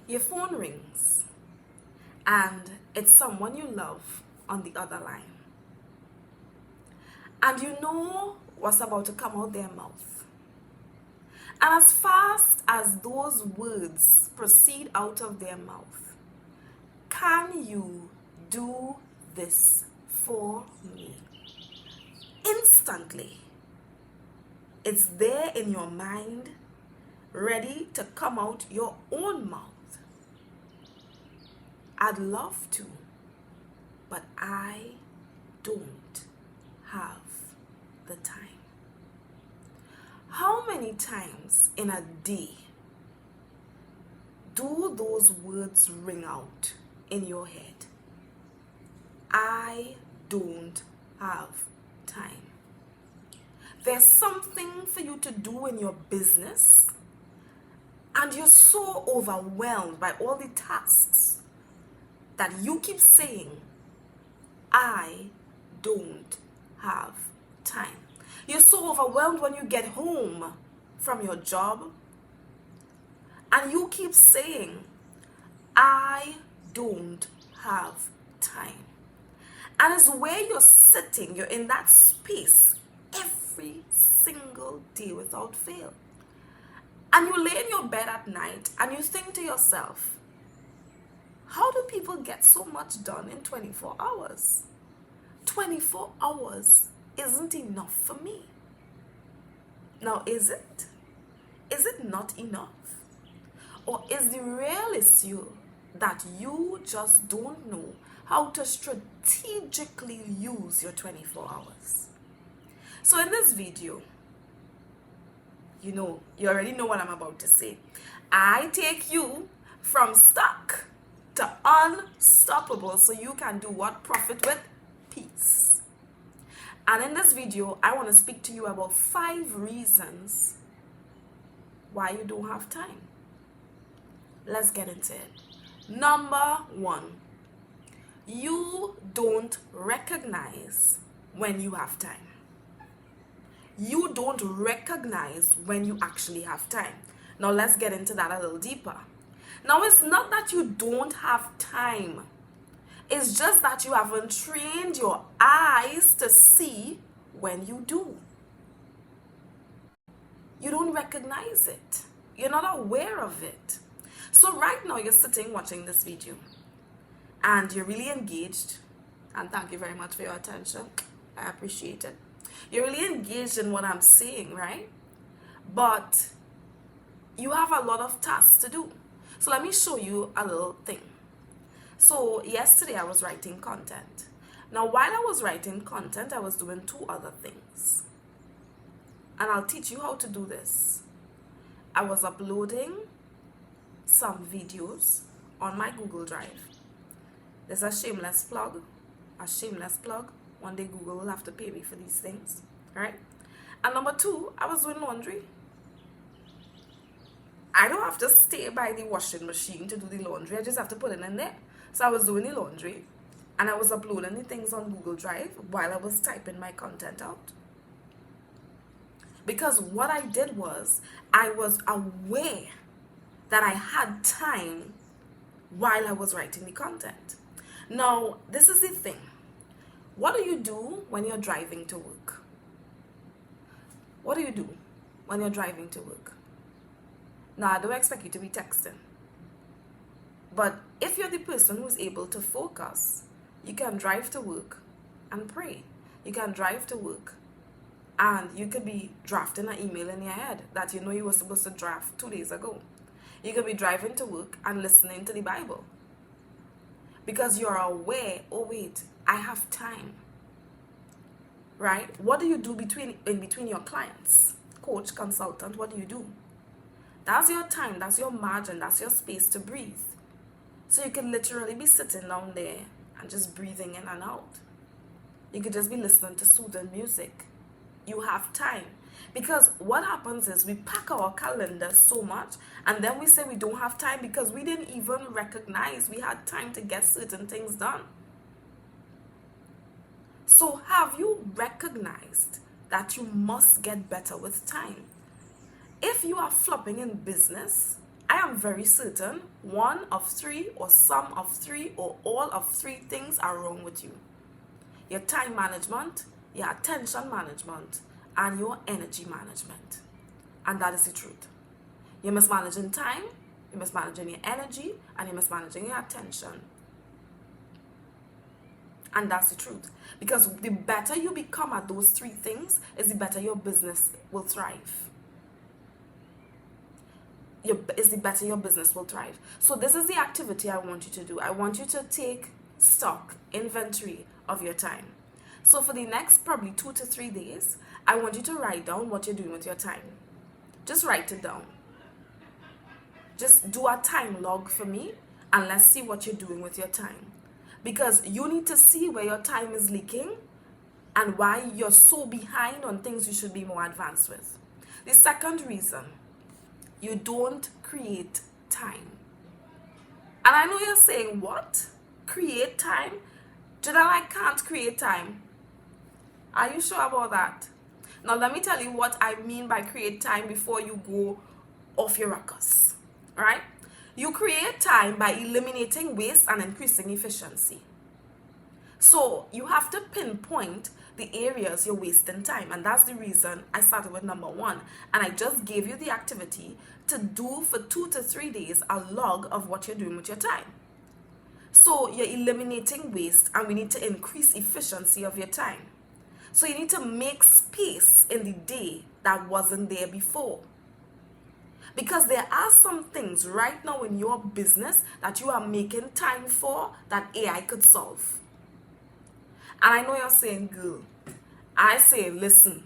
Your phone rings and it's someone you love on the other line. And you know what's about to come out their mouth. And as fast as those words proceed out of their mouth, can you do this for me? Instantly, it's there in your mind, ready to come out your own mouth. I'd love to, but I don't have the time. How many times in a day do those words ring out in your head? I don't have time. There's something for you to do in your business, and you're so overwhelmed by all the tasks that you keep saying, I don't have time. You're so overwhelmed when you get home from your job, and you keep saying, I don't have time. And it's where you're sitting, you're in that space every single day without fail. And you lay in your bed at night and you think to yourself, how do people get so much done in 24 hours? 24 hours isn't enough for me. Now, is it? Is it not enough? Or is the real issue that you just don't know how to strategically use your 24 hours? So in this video, you already know what I'm about to say. I take you from stuck to unstoppable so you can do what? Profit with peace. And in this video, I want to speak to you about 5 reasons why you don't have time. Let's get into it. Number 1, you don't recognize when you have time. You don't recognize when you actually have time. Now let's get into that a little deeper. Now it's not that you don't have time. It's just that you haven't trained your eyes to see when you do. You don't recognize it. You're not aware of it. So right now you're sitting watching this video and you're really engaged, and thank you very much for your attention. I appreciate it. You're really engaged in what I'm saying, right? But you have a lot of tasks to do. So let me show you a little thing. So yesterday I was writing content. Now while I was writing content, I was doing 2 other things. And I'll teach you how to do this. I was uploading some videos on my Google Drive. There's a shameless plug. One day Google will have to pay me for these things, right? And number 2, I was doing laundry. I don't have to stay by the washing machine to do the laundry. I just have to put it in there. So I was doing the laundry and I was uploading the things on Google Drive while I was typing my content out. Because what I did was, I was aware that I had time while I was writing the content. Now, this is the thing. What do you do when you're driving to work? What do you do when you're driving to work? Now, I don't expect you to be texting. But if you're the person who's able to focus, you can drive to work and pray. You can drive to work and you could be drafting an email in your head that you know you were supposed to draft 2 days ago. You could be driving to work and listening to the Bible. Because you're aware, oh wait, I have time. Right? What do you do in between your clients? Coach, consultant, what do you do? That's your time, that's your margin, that's your space to breathe. So you can literally be sitting down there and just breathing in and out. You could just be listening to soothing music. You have time. Because what happens is we pack our calendars so much and then we say we don't have time because we didn't even recognize we had time to get certain things done. So have you recognized that you must get better with time? If you are flopping in business, I am very certain one of three or some of three or all of three things are wrong with you. Your time management, your attention management, and your energy management. And that is the truth. You're mismanaging time, you're mismanaging your energy, and you're mismanaging your attention. And that's the truth. Because the better you become at those three things, is the better your business will thrive. The better your business will thrive. So this is the activity I want you to do. I want you to take stock, inventory of your time. So for the next probably 2 to 3 days, I want you to write down what you're doing with your time. Just write it down. Just do a time log for me, and let's see what you're doing with your time. Because you need to see where your time is leaking and why you're so behind on things you should be more advanced with. The second reason, you don't create time. And I know you're saying, what? Create time? Janelle, I can't create time. Are you sure about that? Now let me tell you what I mean by create time before you go off your ruckus. Right? You create time by eliminating waste and increasing efficiency. So you have to pinpoint the areas you're wasting time, and that's the reason I started with number 1, and I just gave you the activity to do for 2 to 3 days, a log of what you're doing with your time. So you're eliminating waste, and we need to increase efficiency of your time. So you need to make space in the day that wasn't there before. Because there are some things right now in your business that you are making time for that AI could solve. And I know you're saying, girl, I say, listen.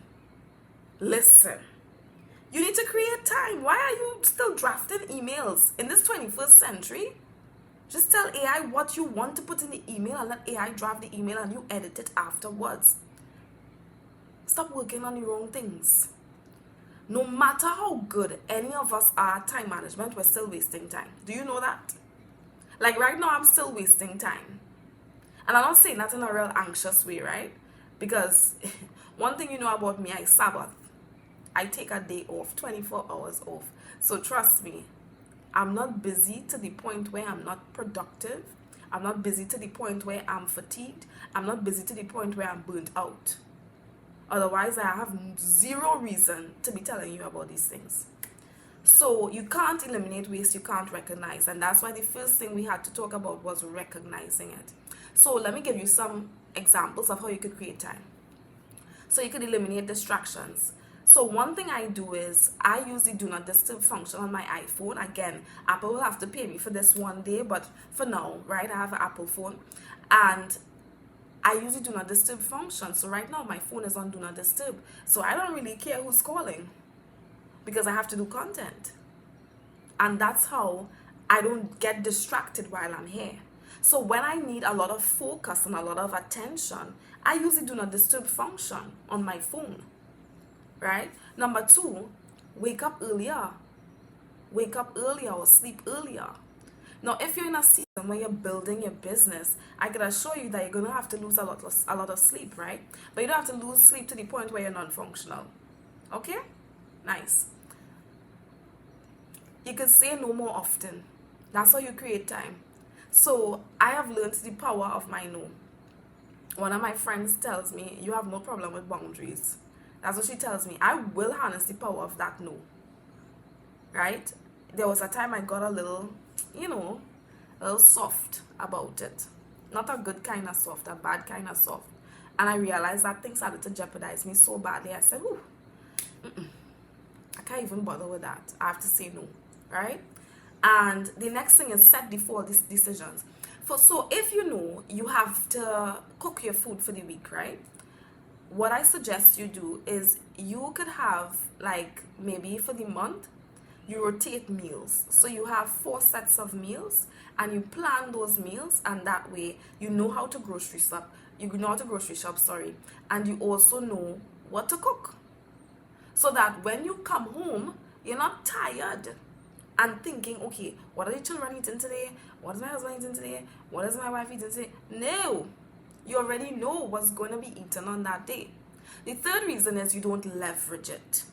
You need to create time. Why are you still drafting emails in this 21st century? Just tell AI what you want to put in the email and let AI draft the email and you edit it afterwards. Stop working on the wrong things. No matter how good any of us are at time management, we're still wasting time. Do you know that? Like right now, I'm still wasting time. And I'm not saying that in a real anxious way, right? Because one thing you know about me, I Sabbath. I take a day off, 24 hours off. So trust me, I'm not busy to the point where I'm not productive. I'm not busy to the point where I'm fatigued. I'm not busy to the point where I'm burnt out. Otherwise, I have zero reason to be telling you about these things. So you can't eliminate waste, you can't recognize. And that's why the first thing we had to talk about was recognizing it. So let me give you some examples of how you could create time. So you could eliminate distractions. So one thing I do is I use the do not disturb function on my iPhone. Again, Apple will have to pay me for this one day, but for now, right, I have an Apple phone. And I use the do not disturb function. So right now my phone is on do not disturb. So I don't really care who's calling because I have to do content. And that's how I don't get distracted while I'm here. So when I need a lot of focus and a lot of attention, I use the do not disturb function on my phone. Right? Number 2, wake up earlier. Wake up earlier or sleep earlier. Now, if you're in a season where you're building your business, I can assure you that you're going to have to lose a lot of sleep, right? But you don't have to lose sleep to the point where you're non-functional. Okay? Nice. You can say no more often. That's how you create time. So, I have learned the power of my no. One of my friends tells me, you have no problem with boundaries. That's what she tells me. I will harness the power of that no. Right? There was a time I got a little, a little soft about it. Not a good kind of soft, a bad kind of soft. And I realized that things started to jeopardize me so badly. I said, I can't even bother with that. I have to say no. Right? And the next thing is set default decisions. So if you know you have to cook your food for the week, right? What I suggest you do is you could have, like, maybe for the month, you rotate meals. So you have 4 sets of meals and you plan those meals, and that way you know how to grocery shop. And you also know what to cook. So that when you come home, you're not tired and thinking, okay, what are the children eating today? What is my husband eating today? What is my wife eating today? No. You already know what's going to be eaten on that day. The third reason is you don't leverage it.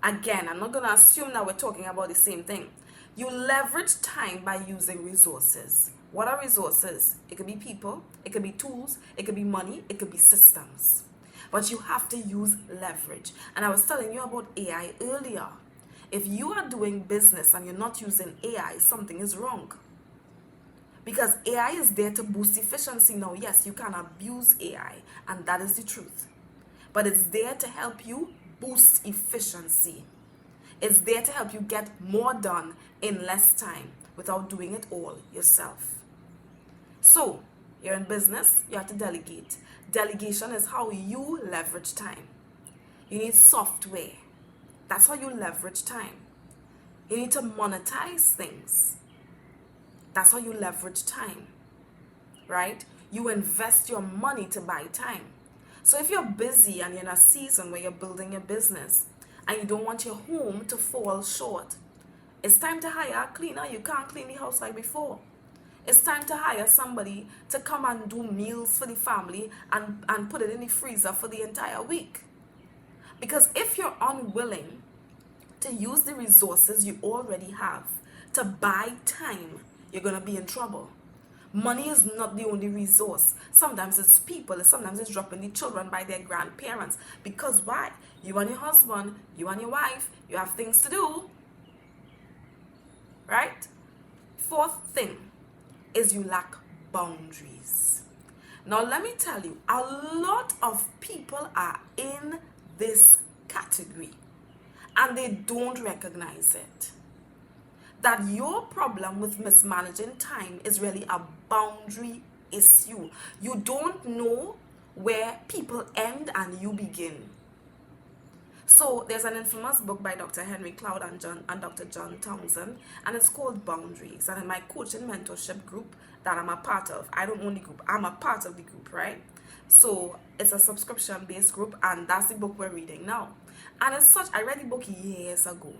Again, I'm not going to assume that we're talking about the same thing. You leverage time by using resources. What are resources? It could be people, it could be tools, it could be money, it could be systems. But you have to use leverage. And I was telling you about AI earlier. If you are doing business and you're not using AI, something is wrong. Because AI is there to boost efficiency. Now, yes, you can abuse AI, and that is the truth. But it's there to help you boost efficiency. It's there to help you get more done in less time without doing it all yourself. So, you're in business, you have to delegate. Delegation is how you leverage time. You need software. That's how you leverage time. You need to monetize things. That's how you leverage time, right? You invest your money to buy time. So if you're busy and you're in a season where you're building your business and you don't want your home to fall short, it's time to hire a cleaner. You can't clean the house like before. It's time to hire somebody to come and do meals for the family and put it in the freezer for the entire week. Because if you're unwilling to use the resources you already have to buy time, you're going to be in trouble. Money is not the only resource. Sometimes it's people. Sometimes it's dropping the children by their grandparents. Because why? You and your husband, you and your wife, you have things to do. Right? Fourth thing is you lack boundaries. Now let me tell you, a lot of people are in this category and they don't recognize it. That your problem with mismanaging time is really a boundary issue. You don't know where people end and you begin. So there's an infamous book by Dr. Henry Cloud and Dr. John Townsend, and it's called Boundaries. And in my coaching mentorship group that I'm a part of, I don't own the group, I'm a part of the group, right? So it's a subscription-based group, and that's the book we're reading now. And as such, I read the book years ago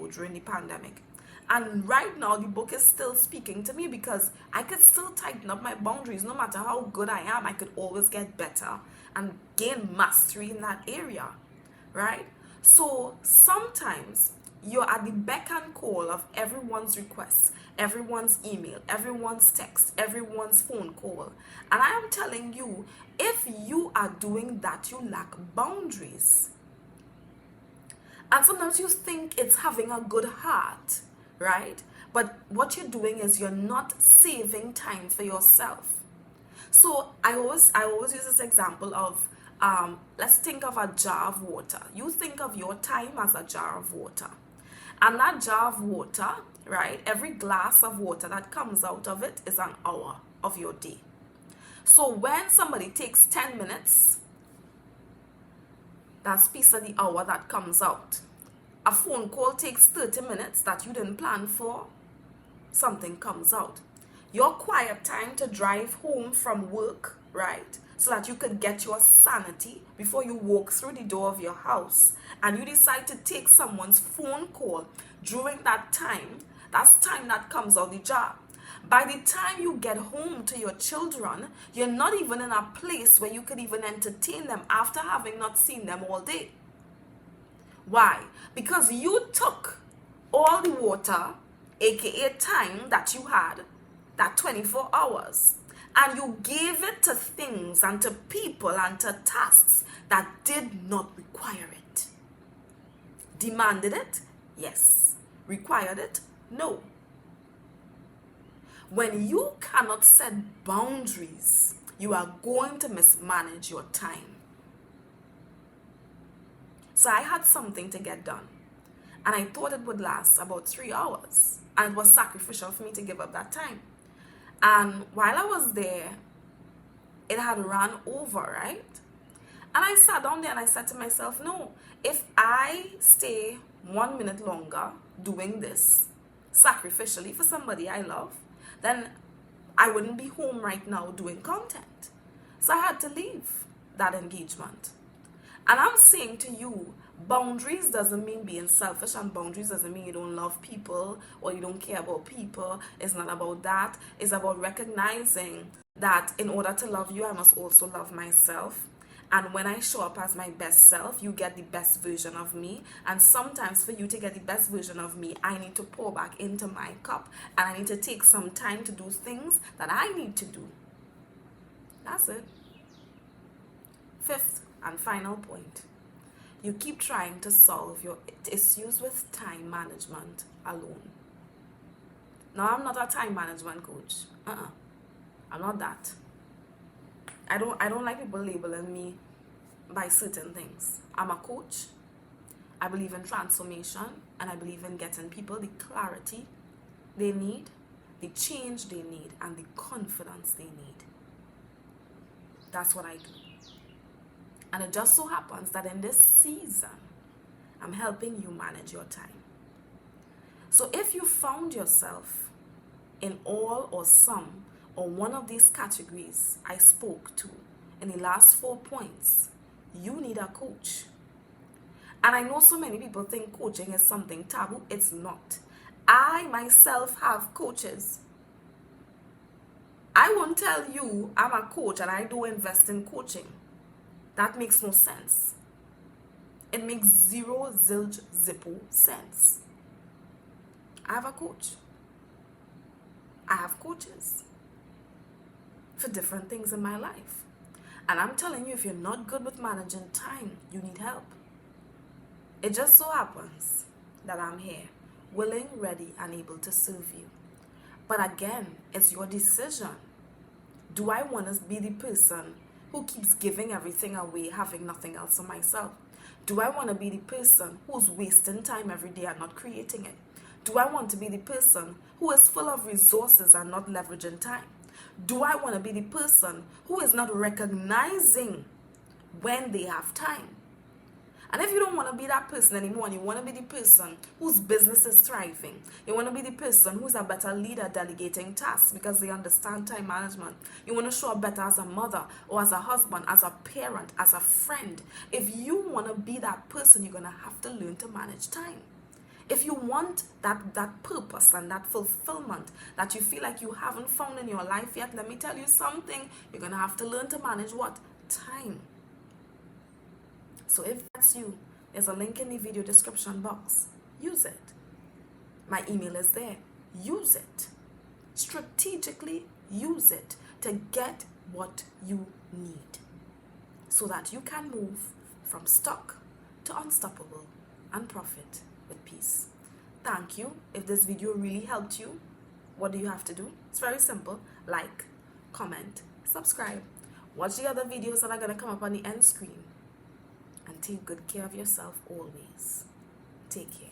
during the pandemic. And right now, the book is still speaking to me because I could still tighten up my boundaries. No matter how good I am, I could always get better and gain mastery in that area, right? So sometimes you're at the beck and call of everyone's requests, everyone's email, everyone's text, everyone's phone call. And I am telling you, if you are doing that, you lack boundaries. And sometimes you think it's having a good heart, right? But what you're doing is you're not saving time for yourself. So I always use this example of let's think of a jar of water. You think of your time as a jar of water. And that jar of water, right? Every glass of water that comes out of it is an hour of your day. So when somebody takes 10 minutes, that's a piece of the hour that comes out. A phone call takes 30 minutes that you didn't plan for, something comes out. Your quiet time to drive home from work, right? So that you could get your sanity before you walk through the door of your house, and you decide to take someone's phone call during that time, that's time that comes out the jar. By the time you get home to your children, you're not even in a place where you could even entertain them after having not seen them all day. Why? Because you took all the water, aka time that you had, that 24 hours, and you gave it to things and to people and to tasks that did not require it. Demanded it? Yes. Required it? No. When you cannot set boundaries, you are going to mismanage your time. So I had something to get done, and I thought it would last about 3 hours, and it was sacrificial for me to give up that time. And while I was there, it had run over, right? And I sat down there and I said to myself, no, if I stay 1 minute longer doing this sacrificially for somebody I love, then I wouldn't be home right now doing content. So I had to leave that engagement. And I'm saying to you, boundaries doesn't mean being selfish, and boundaries doesn't mean you don't love people or you don't care about people. It's not about that. It's about recognizing that in order to love you, I must also love myself. And when I show up as my best self, you get the best version of me. And sometimes for you to get the best version of me, I need to pour back into my cup. And I need to take some time to do things that I need to do. That's it. Fifth and final point. You keep trying to solve your issues with time management alone. Now, I'm not a time management coach. I'm not that. I don't like people labeling me by certain things. I'm a coach. I believe in transformation, and I believe in getting people the clarity they need, the change they need, and the confidence they need. That's what I do. And it just so happens that in this season, I'm helping you manage your time. So if you found yourself in all or some or one of these categories I spoke to in the last 4 points, you need a coach. And I know so many people think coaching is something taboo. It's not. I myself have coaches. I won't tell you I'm a coach and I do invest in coaching. That makes no sense. It makes zero zilch zippo sense. I have a coach. I have coaches for different things in my life. And I'm telling you, if you're not good with managing time, you need help. It just so happens that I'm here, willing, ready, and able to serve you. But again, it's your decision. Do I want to be the person who keeps giving everything away, having nothing else for myself? Do I want to be the person who's wasting time every day and not creating it? Do I want to be the person who is full of resources and not leveraging time? Do I want to be the person who is not recognizing when they have time? And if you don't want to be that person anymore, and you want to be the person whose business is thriving, you want to be the person who's a better leader delegating tasks because they understand time management, you want to show up better as a mother or as a husband, as a parent, as a friend, if you want to be that person, you're going to have to learn to manage time. If you want that purpose and that fulfillment that you feel like you haven't found in your life yet, let me tell you something, you're going to have to learn to manage what? Time. So if that's you, there's a link in the video description box. Use it. My email is there. Use it. Strategically use it to get what you need so that you can move from stuck to unstoppable and profit with peace. Thank you. If this video really helped you, what do you have to do? It's very simple. Like, comment, subscribe. Watch the other videos that are going to come up on the end screen. And take good care of yourself always. Take care.